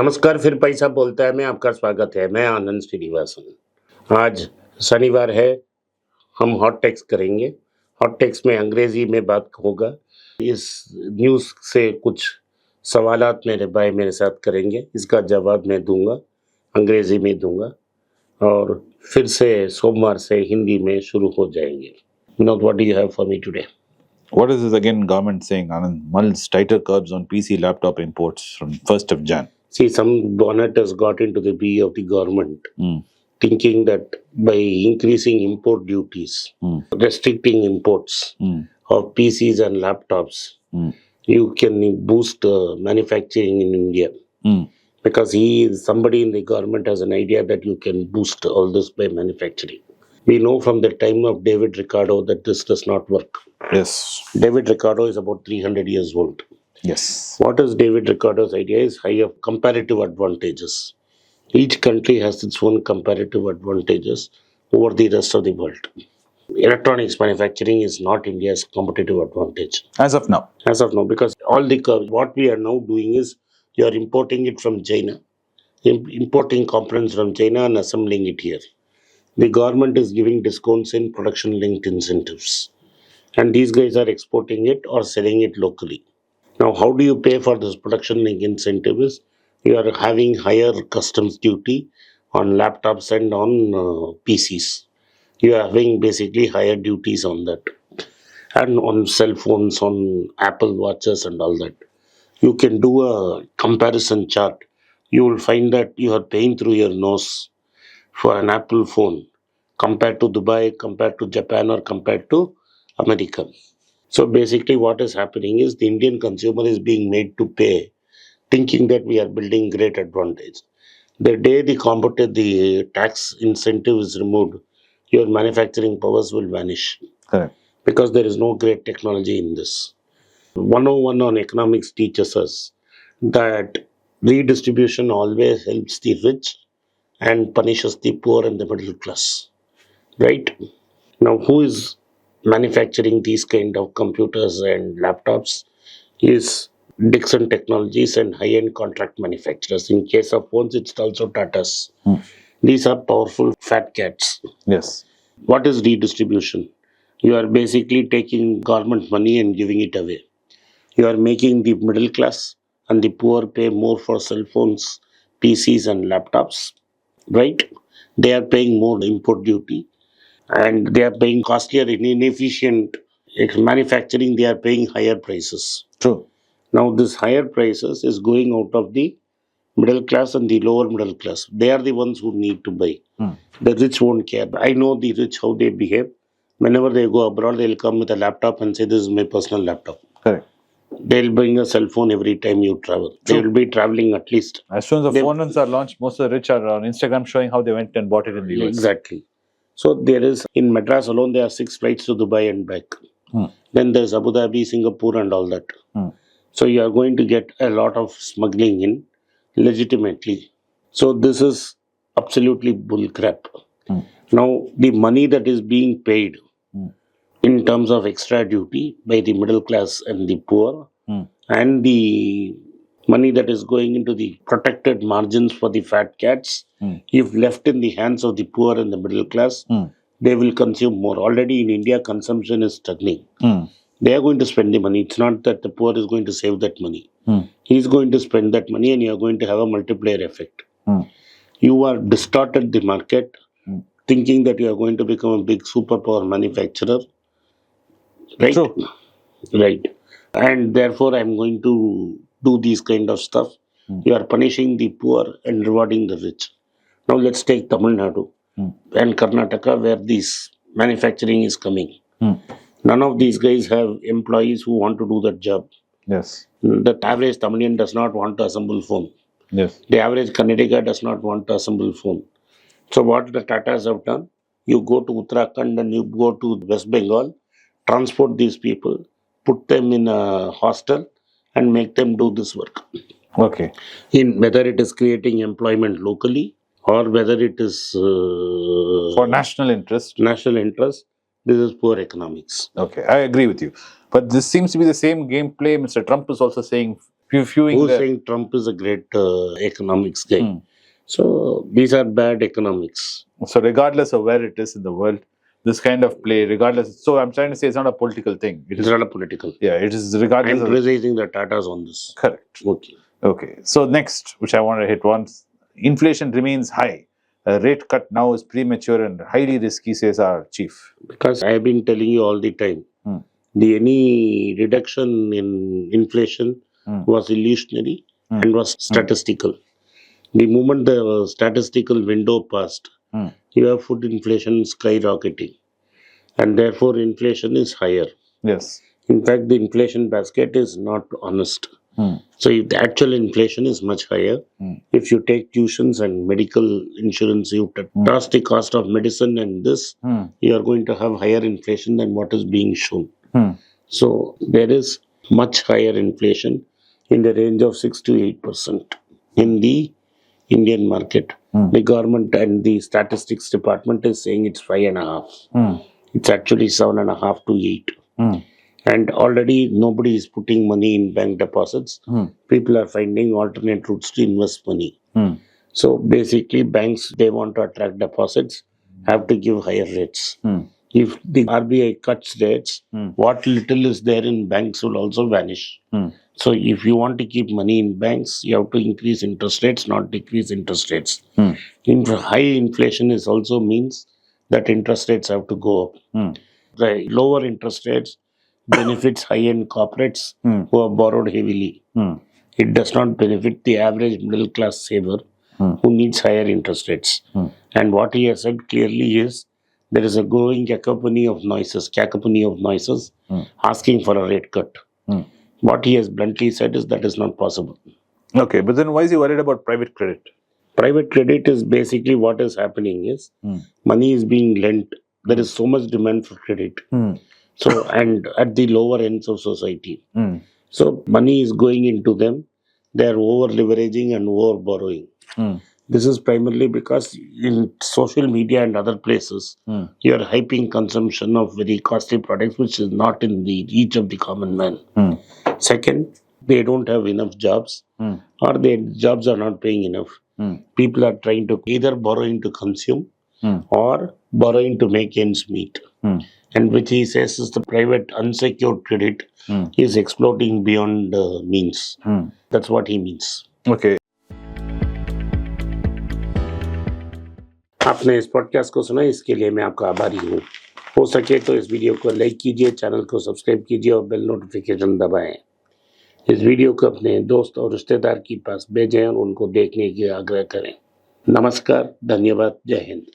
नमस्कार, फिर पैसा बोलता है में आपका स्वागत है। मैं आनंद श्रीनिवासन। आज शनिवार है, हम हॉट टेक्स करेंगे। हॉट टेक्स में अंग्रेजी में बात होगा। इस न्यूज़ से कुछ सवालात मेरे भाई मेरे साथ करेंगे, इसका जवाब मैं दूंगा, अंग्रेजी में दूंगा और फिर से सोमवार से हिंदी में शुरू हो जाएंगे। Vinod, what do you have for me today? What is this again government saying, Anand? Mulls tighter curbs on PC laptop imports from 1st of Jan. See, some bonnet has got into the bee of the government, thinking that by increasing import duties, restricting imports of PCs and laptops, you can boost manufacturing in India. Because somebody in the government has an idea that you can boost all this by manufacturing. We know from the time of David Ricardo that this does not work. Yes. David Ricardo is about 300 years old. Yes. What is David Ricardo's idea is high of comparative advantages. Each country has its own comparative advantages over the rest of the world. Electronics manufacturing is not India's competitive advantage. As of now. As of now, because what we are now doing is you are importing it from China, importing components from China and assembling it here. The government is giving discounts in production-linked incentives. And these guys are exporting it or selling it locally. Now, how do you pay for this production-linked incentives? You are having higher customs duty on laptops and on PCs. You are having basically higher duties on that. And on cell phones, on Apple watches and all that. You can do a comparison chart. You will find that you are paying through your nose for an Apple phone compared to Dubai, compared to Japan or compared to America. So basically what is happening is the Indian consumer is being made to pay, thinking that we are building great advantage. The day the tax incentive is removed, your manufacturing powers will vanish. Correct. Because there is no great technology in this. 101 on economics teaches us that redistribution always helps the rich and punishes the poor and the middle class. Right? Now, who is manufacturing these kind of computers and laptops is Dixon Technologies and high-end contract manufacturers. In case of phones, it's also Tatas. These are powerful fat cats. Yes. What is redistribution? You are basically taking government money and giving it away. You are making the middle class and the poor pay more for cell phones, PCs and laptops. Right? They are paying more import duty. And they are paying costlier and inefficient manufacturing, they are paying higher prices. True. Now, this higher prices is going out of the middle class and the lower middle class. They are the ones who need to buy. The rich won't care. I know the rich, how they behave. Whenever they go abroad, they'll come with a laptop and say, this is my personal laptop. Correct. They'll bring a cell phone every time you travel. True. They will be traveling at least. As soon as the phones are launched, most of the rich are on Instagram showing how they went and bought it in the US. Exactly. So there is, in Madras alone, there are 6 flights to Dubai and back. Then there's Abu Dhabi, Singapore and all that. So you are going to get a lot of smuggling in legitimately. So this is absolutely bull crap. Now, the money that is being paid in terms of extra duty by the middle class and the poor and the money that is going into the protected margins for the fat cats, if left in the hands of the poor and the middle class, they will consume more. Already in India, consumption is struggling. They are going to spend the money. It's not that the poor is going to save that money. He's going to spend that money and you are going to have a multiplier effect. You are distorted the market, thinking that you are going to become a big superpower manufacturer. Right? True. Right. And therefore, I'm going to do these kind of stuff. You are punishing the poor and rewarding the rich. Now let's take Tamil Nadu and Karnataka where this manufacturing is coming. None of these guys have employees who want to do that job. Yes. The average Tamilian does not want to assemble phone. Yes. The average Kannadiga does not want to assemble phone. So what the Tatas have done, you go to Uttarakhand and you go to West Bengal, transport these people, put them in a hostel and make them do this work. Okay. In whether it is creating employment locally or whether it is For national interest. This is poor economics. Okay, I agree with you. But this seems to be the same gameplay Mr. Trump is also saying viewing Who's the saying Trump is a great economics guy? Hmm. So these are bad economics. So regardless of where it is in the world, this kind of play, regardless. So I'm trying to say it's not a political thing. It It's is, not a political. yeah, it is regardless I'm of. criticizing the Tatas on this. Correct. Okay. Okay. So next, which I want to hit once, inflation remains high. A rate cut now is premature and highly risky, says our chief. Because I have been telling you all the time, Hmm. any reduction in inflation was illusionary and was statistical. The moment the statistical window passed, you have food inflation skyrocketing, and therefore inflation is higher. Yes. In fact, the inflation basket is not honest. So if the actual inflation is much higher, if you take tuitions and medical insurance, you toss the cost of medicine and this, you are going to have higher inflation than what is being shown. So there is much higher inflation in the range of 6 to 8% in the Indian market. The government and the statistics department is saying it's 5.5. It's actually 7.5 to 8. And already nobody is putting money in bank deposits. People are finding alternate routes to invest money. So basically, banks, they want to attract deposits, have to give higher rates. If the RBI cuts rates, what little is there in banks will also vanish. So if you want to keep money in banks, you have to increase interest rates, not decrease interest rates. High inflation is also means that interest rates have to go up. The lower interest rates benefits high-end corporates who have borrowed heavily. It does not benefit the average middle-class saver who needs higher interest rates. And what he has said clearly is there is a growing cacophony of noises asking for a rate cut. What he has bluntly said is that is not possible. Okay, but then why is he worried about private credit? Private credit is basically what is happening is money is being lent. There is so much demand for credit. So, and at the lower ends of society. So, money is going into them. They are over leveraging and over borrowing. This is primarily because in social media and other places, you are hyping consumption of very costly products, which is not in the reach of the common man. Second, they don't have enough jobs, or their jobs are not paying enough. People are trying to either borrowing to consume or borrowing to make ends meet. And which he says is the private unsecured credit is exploding beyond means. That's what he means. Okay. आपने इस podcast को सुना, इसके लिए मैं आपका आभारी हूँ। हो सके तो इस वीडियो को लाइक कीजिए, चैनल को सब्सक्राइब कीजिए और बेल नोटिफिकेशन दबाएं। इस वीडियो को अपने दोस्त और रिश्तेदार के पास भेजें और उनको देखने की आग्रह करें। नमस्कार, धन्यवाद, जय हिंद।